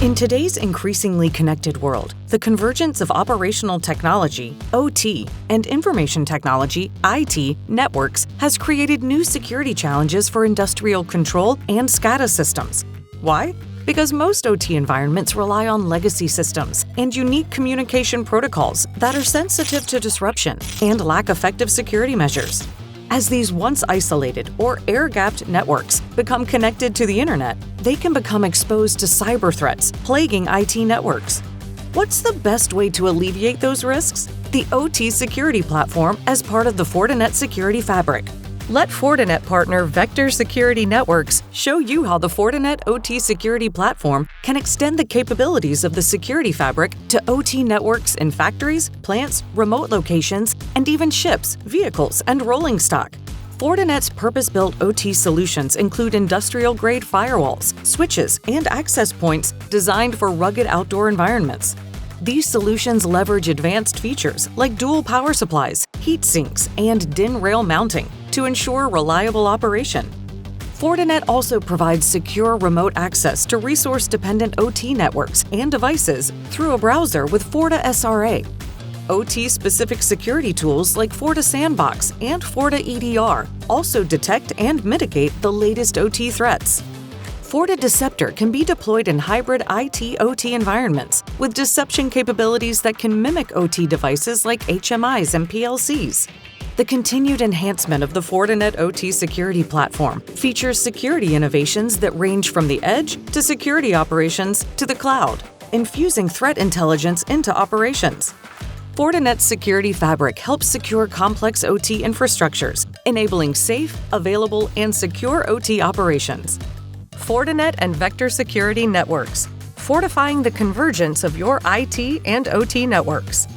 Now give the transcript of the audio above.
In today's increasingly connected world, the convergence of operational technology, OT, and information technology, IT, networks has created new security challenges for industrial control and SCADA systems. Why? Because most OT environments rely on legacy systems and unique communication protocols that are sensitive to disruption and lack effective security measures. As these once isolated or air-gapped networks become connected to the internet, they can become exposed to cyber threats plaguing IT networks. What's the best way to alleviate those risks? The OT Security Platform as part of the Fortinet Security Fabric. Let Fortinet partner Vector Security Networks show you how the Fortinet OT Security Platform can extend the capabilities of the security fabric to OT networks in factories, plants, remote locations, and even ships, vehicles, and rolling stock. Fortinet's purpose-built OT solutions include industrial-grade firewalls, switches, and access points designed for rugged outdoor environments. These solutions leverage advanced features like dual power supplies, heat sinks, and DIN rail mounting to ensure reliable operation. Fortinet also provides secure remote access to resource-dependent OT networks and devices through a browser with FortiSRA. OT-specific security tools like FortiSandbox and FortiEDR also detect and mitigate the latest OT threats. FortiDeceptor can be deployed in hybrid IT-OT environments with deception capabilities that can mimic OT devices like HMIs and PLCs. The continued enhancement of the Fortinet OT Security Platform features security innovations that range from the edge to security operations to the cloud, infusing threat intelligence into operations. Fortinet's Security Fabric helps secure complex OT infrastructures, enabling safe, available, and secure OT operations. Fortinet and Vector Security Networks, fortifying the convergence of your IT and OT networks.